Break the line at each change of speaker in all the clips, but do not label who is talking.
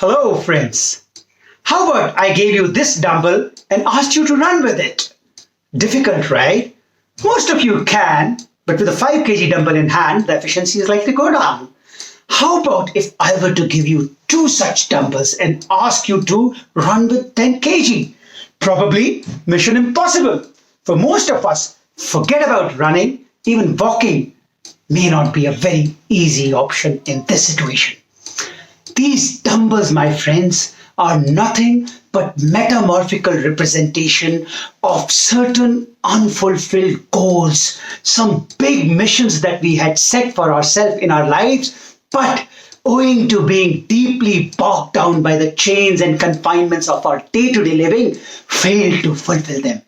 Hello, friends. How about I gave you this dumbbell and asked you to run with it? Difficult, right? Most of you can, but with a 5 kg dumbbell in hand, the efficiency is likely to go down. How about if I were to give you 2 such dumbbells and ask you to run with 10 kg? Probably mission impossible. For most of us, forget about running, even walking may not be a very easy option in this situation. These dumbbells, my friends, are nothing but metamorphical representation of certain unfulfilled goals, some big missions that we had set for ourselves in our lives, but owing to being deeply bogged down by the chains and confinements of our day-to-day living, failed to fulfill them.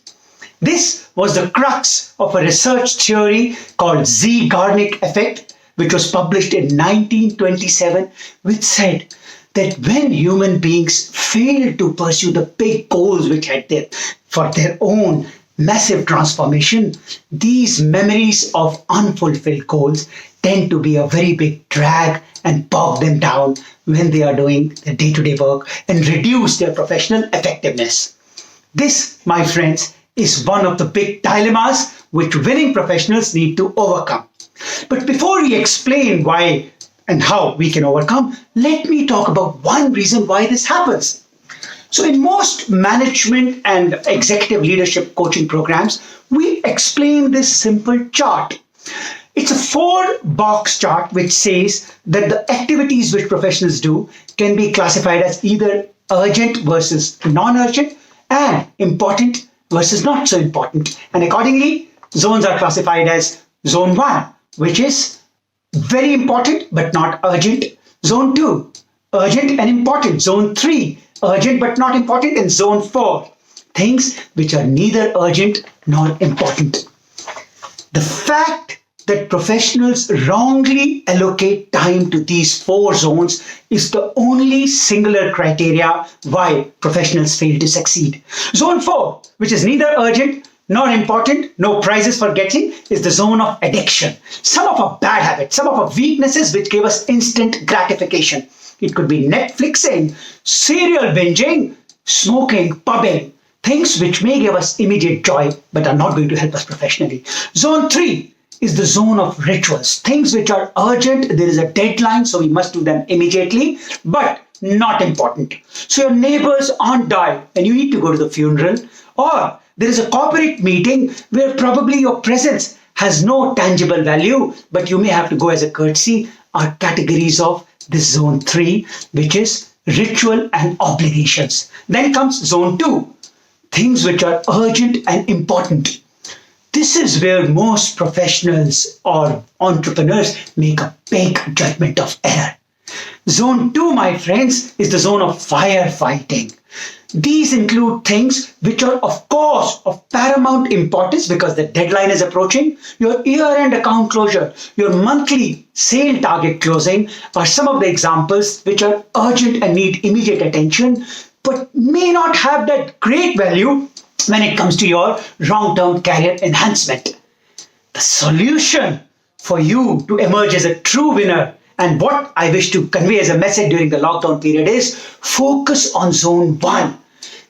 This was the crux of a research theory called Zeigarnik effect, which was published in 1927, which said that when human beings fail to pursue the big goals which had for their own massive transformation, these memories of unfulfilled goals tend to be a very big drag and bog them down when they are doing their day-to-day work and reduce their professional effectiveness. This, my friends, is one of the big dilemmas which winning professionals need to overcome. But before we explain why and how we can overcome, let me talk about one reason why this happens. So in most management and executive leadership coaching programs, we explain this simple chart. It's a 4-box chart which says that the activities which professionals do can be classified as either urgent versus non-urgent and important versus not so important. And accordingly, zones are classified as Zone 1, which is very important but not urgent. Zone 2, urgent and important. Zone 3, urgent but not important. And Zone 4, things which are neither urgent nor important. The fact that professionals wrongly allocate time to these 4 zones is the only singular criteria why professionals fail to succeed. Zone 4, which is neither urgent nor important, no prizes for getting, is the zone of addiction. Some of our bad habits, some of our weaknesses which give us instant gratification. It could be Netflixing, serial binging, smoking, pubbing, things which may give us immediate joy but are not going to help us professionally. Zone 3 is the zone of rituals, things which are urgent, there is a deadline, so we must do them immediately, but not important. So your neighbor's aunt died and you need to go to the funeral, or there is a corporate meeting where probably your presence has no tangible value, but you may have to go as a courtesy, are categories of this zone 3, which is ritual and obligations. Then comes zone 2, things which are urgent and important. This is where most professionals or entrepreneurs make a big judgment of error. Zone 2, my friends, is the zone of firefighting. These include things which are, of course, of paramount importance because the deadline is approaching. Your year-end account closure, your monthly sale target closing are some of the examples which are urgent and need immediate attention, but may not have that great value when it comes to your long-term career enhancement. The solution for you to emerge as a true winner, and what I wish to convey as a message during the lockdown period, is focus on Zone 1.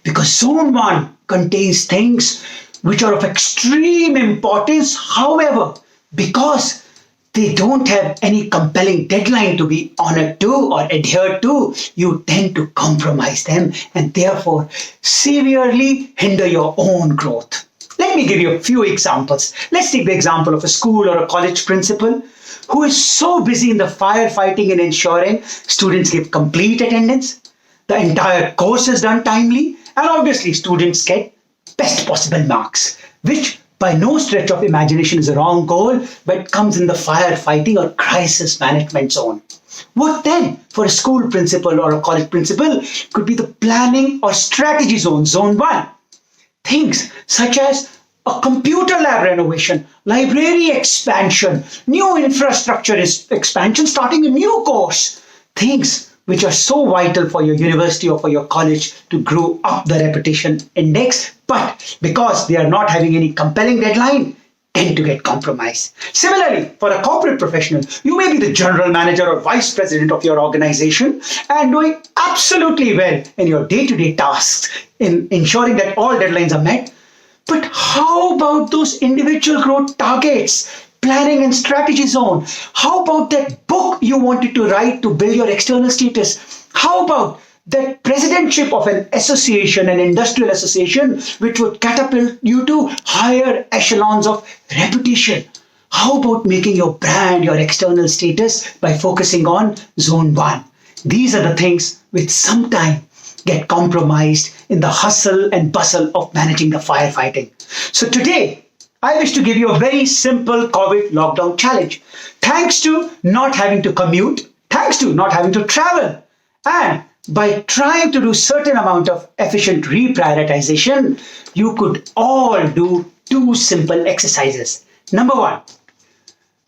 Because Zone 1 contains things which are of extreme importance. However, because they don't have any compelling deadline to be honored to or adhered to, you tend to compromise them and therefore severely hinder your own growth. Let me give you a few examples. Let's take the example of a school or a college principal who is so busy in the firefighting and ensuring students give complete attendance, the entire course is done timely, and obviously students get best possible marks, which by no stretch of imagination is a wrong goal, but comes in the firefighting or crisis management zone. What then for a school principal or a college principal could be the planning or strategy zone, Zone 1. Things such as a computer lab renovation, library expansion, new infrastructure expansion, starting a new course. Things which are so vital for your university or for your college to grow up the reputation index, but because they are not having any compelling deadline, tend to get compromised. Similarly, for a corporate professional, you may be the general manager or vice president of your organization and doing absolutely well in your day-to-day tasks in ensuring that all deadlines are met. But how about those individual growth targets, planning and strategy zone? How about that book you wanted to write to build your external status? How about that presidentship of an association, an industrial association, which would catapult you to higher echelons of reputation? How about making your brand, your external status by focusing on zone one? These are the things which sometimes get compromised in the hustle and bustle of managing the firefighting. So today, I wish to give you a very simple COVID lockdown challenge. Thanks to not having to commute, thanks to not having to travel, and by trying to do certain amount of efficient reprioritization, you could all do two simple exercises. Number one,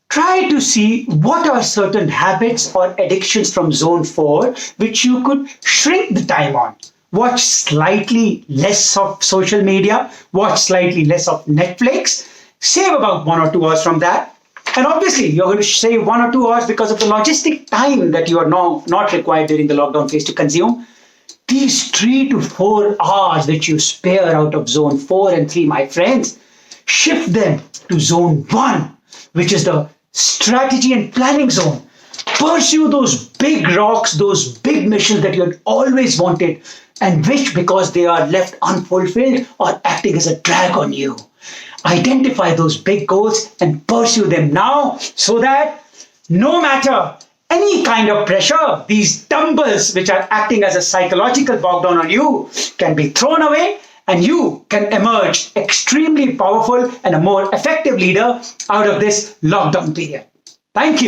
try to see what are certain habits or addictions from zone 4 which you could shrink the time on. Watch slightly less of social media, watch slightly less of Netflix, save about 1 or 2 hours from that. And obviously, you're going to save 1 or 2 hours because of the logistic time that you are now not required during the lockdown phase to consume. These 3 to 4 hours which you spare out of zone 4 and 3, my friends, shift them to zone 1, which is the strategy and planning zone. Pursue those big rocks, those big missions that you had always wanted and which, because they are left unfulfilled, are acting as a drag on you. Identify those big goals and pursue them now so that no matter any kind of pressure, these dumbbells which are acting as a psychological bog down on you can be thrown away and you can emerge extremely powerful and a more effective leader out of this lockdown period. Thank you.